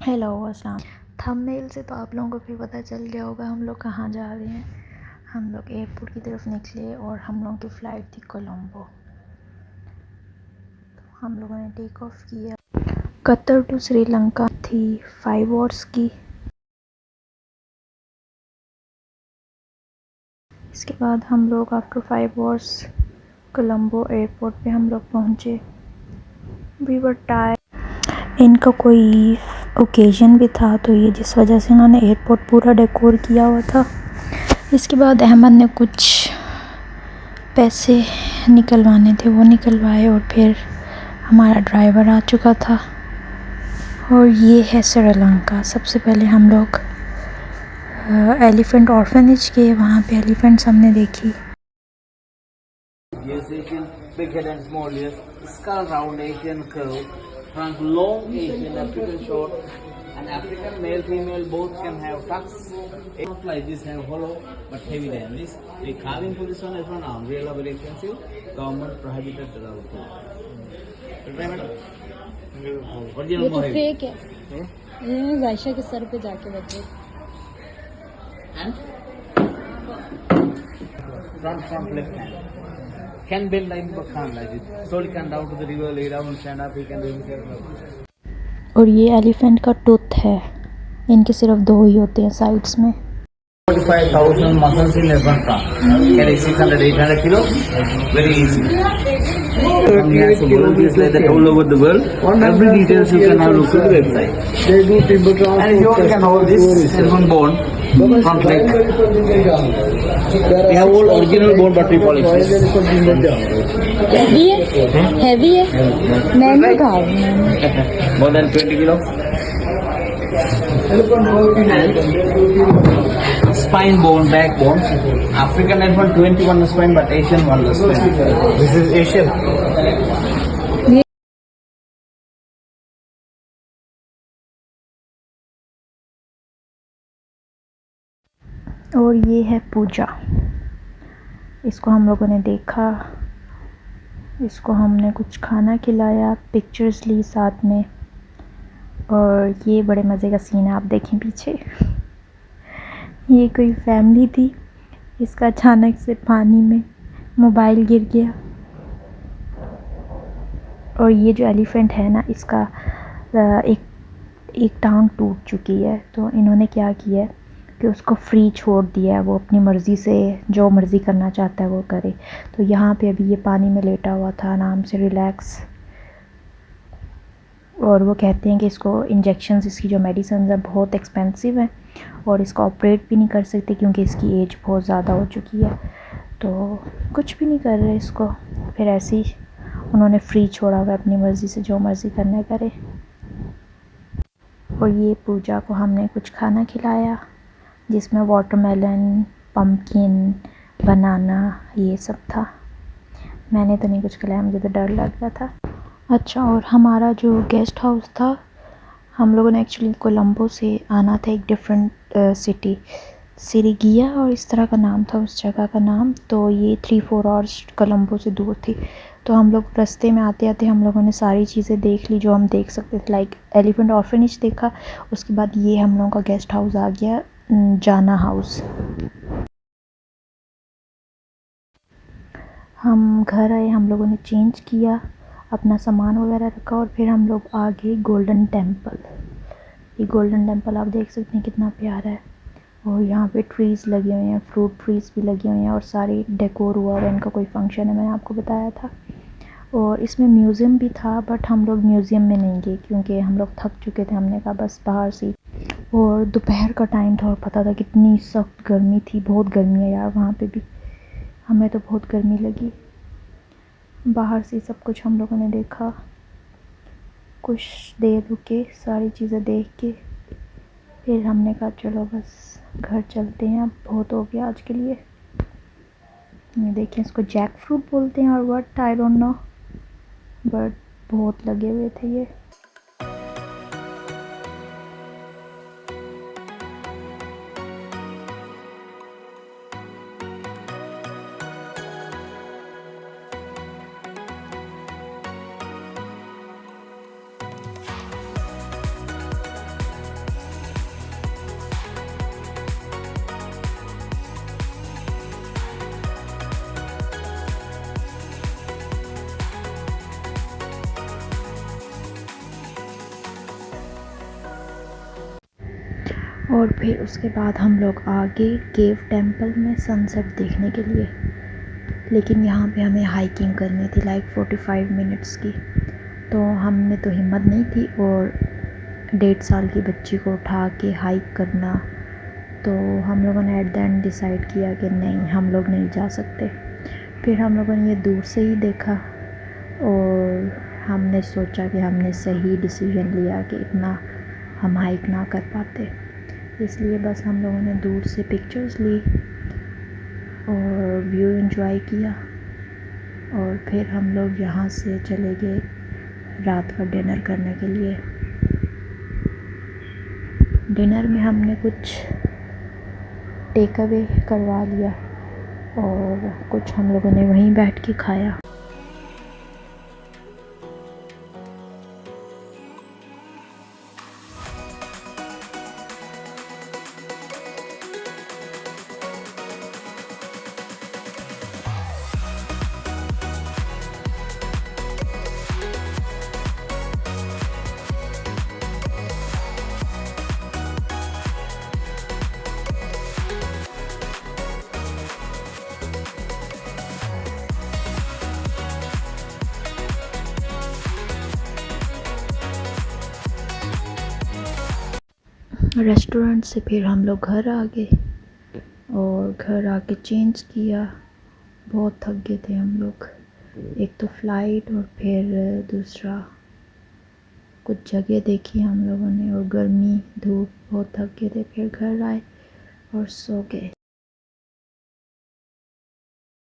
Hello अस्सलाम। Thumbnail से तो आप लोगों को भी पता चल गया होगा हम लोग कहाँ जा रहे हैं। हम लोग एयरपोर्ट की तरफ निकले और हम लोगों की फ़्लाइट थी कोलंबो। तो हम लोगों ने टेक ऑफ़ किया। कतर टू श्रीलंका थी 5 आवर्स की। इसके बाद हम लोग आफ्टर 5 आवर्स कोलंबो एयरपोर्ट पे हम लोग पहुँचे। We were tired. इनका कोई ओकेज़न भी था तो ये जिस वजह से उन्होंने एयरपोर्ट पूरा डेकोर किया हुआ था। इसके बाद अहमद ने कुछ पैसे निकलवाने थे वो निकलवाए और फिर हमारा ड्राइवर आ चुका था। और ये है श्रीलंका। सबसे पहले हम लोग एलिफेंट ऑर्फनेज गए, वहाँ पे एलिफेंट्स हमने देखी। Yes, Asian, big head and small ears, skull round Asian curve, trunk long Asian, African short, and African male female both can have tucks. Not like this have hollow but heavy damage. The carving position is one umbrella very expensive. Government prohibited the route. ये तो fake है। ये जायशा के sir पे जाके बचे। And front left hand. Can bend like Bakhan like this. So he can down to the river, lay down, stand up, he can do himself. और ये एलिफेंट का टूथ है, इनके सिर्फ 2 ही होते हैं साइड्स में। 45,000 muscles in one trunk. Carry 600, 800 kilo. Very easy. We have to world is like that all over the world. Every details you can have look at the website. And if you want, you can hold this elephant bone, front leg. We have all original bone but we polish this. Heavy है, heavy है। मैं नहीं खा रही हूँ। More than 20 kilo. Spine bone, backbone. African elephant 21 spine, but Asian 1 spine. This is Asian. और ये है पूजा। इसको हम लोगों ने देखा, इसको हमने कुछ खाना खिलाया, पिक्चर्स ली साथ में। और ये बड़े मज़े का सीन है, आप देखें पीछे। ये कोई फैमिली थी, इसका अचानक से पानी में मोबाइल गिर गया। और ये जो एलिफेंट है ना, इसका एक टांग टूट चुकी है। तो इन्होंने क्या किया है कि उसको फ्री छोड़ दिया है, वो अपनी मर्ज़ी से जो मर्ज़ी करना चाहता है वो करे। तो यहाँ पे अभी ये पानी में लेटा हुआ था आराम से रिलैक्स। और वो कहते हैं कि इसको इंजेक्शंस, इसकी जो मेडिसिन है बहुत एक्सपेंसिव है और इसको ऑपरेट भी नहीं कर सकते क्योंकि इसकी एज बहुत ज़्यादा हो चुकी है। तो कुछ भी नहीं कर रहे इसको, फिर ऐसे ही उन्होंने फ्री छोड़ा हुआ है, अपनी मर्ज़ी से जो मर्ज़ी करना करे। और ये पूजा को हमने कुछ खाना खिलाया जिसमें वाटरमेलन, पम्पकिन, बनाना ये सब था। मैंने तो नहीं कुछ खिलाया, मुझे तो डर लग रहा था। अच्छा, और हमारा जो गेस्ट हाउस था, हम लोगों ने एक्चुअली कोलंबो से आना था एक डिफरेंट सिटी, सिरिगिया और इस तरह का नाम था उस जगह का नाम। तो ये 3-4 आवर्स कोलंबो से दूर थी। तो हम लोग रास्ते में आते आते हम लोगों ने सारी चीज़ें देख ली जो हम देख सकते थे। लाइक एलिफेंट ऑर्फनेज देखा, उसके बाद ये हम लोगों का गेस्ट हाउस आ गया, जाना हाउस। हम घर आए, हम लोगों ने चेंज किया, अपना सामान वगैरह रखा और फिर हम लोग आ गए गोल्डन टेम्पल। ये गोल्डन टेम्पल आप देख सकते हैं कितना प्यारा है। और यहाँ पे ट्रीज़ लगे हुए हैं, फ्रूट ट्रीज़ भी लगे हुए हैं और सारे डेकोर हुआ और इनका कोई फंक्शन है, मैंने आपको बताया था। और इसमें म्यूज़ियम भी था बट हम लोग म्यूज़ियम में नहीं गए क्योंकि हम लोग थक चुके थे। हमने कहा बस बाहर से। और दोपहर का टाइम था और पता था कितनी सख्त गर्मी थी। बहुत गर्मी है यार वहाँ पे भी, हमें तो बहुत गर्मी लगी। बाहर से सब कुछ हम लोगों ने देखा, कुछ देर रुके, सारी चीज़ें देख के फिर हमने कहा चलो बस घर चलते हैं, अब बहुत हो गया आज के लिए। ये देखें, इसको जैक फ्रूट बोलते हैं और what I don't know, but बहुत लगे हुए थे ये। और फिर उसके बाद हम लोग आगे केव टेंपल में सनसेट देखने के लिए। लेकिन यहाँ पे हमें हाइकिंग करनी थी लाइक 45 मिनट्स की, तो हमने तो हिम्मत नहीं थी, और 1.5 साल की बच्ची को उठा के हाइक करना, तो हम लोगों ने एट द एंड डिसाइड किया कि नहीं, हम लोग नहीं जा सकते। फिर हम लोगों ने ये दूर से ही देखा और हमने सोचा कि हमने सही डिसीजन लिया कि इतना हम हाइक ना कर पाते, इसलिए बस हम लोगों ने दूर से पिक्चर्स ली और व्यू एंजॉय किया। और फिर हम लोग यहाँ से चले गए रात का डिनर करने के लिए। डिनर में हमने कुछ टेक अवे करवा लिया और कुछ हम लोगों ने वहीं बैठ के खाया। रेस्टोरेंट से फिर हम लोग घर आ गए और घर आके चेंज किया। बहुत थक गए थे हम लोग, एक तो फ़्लाइट और फिर दूसरा कुछ जगह देखी हम लोगों ने, और गर्मी धूप बहुत थक गए थे। फिर घर आए और सो गए।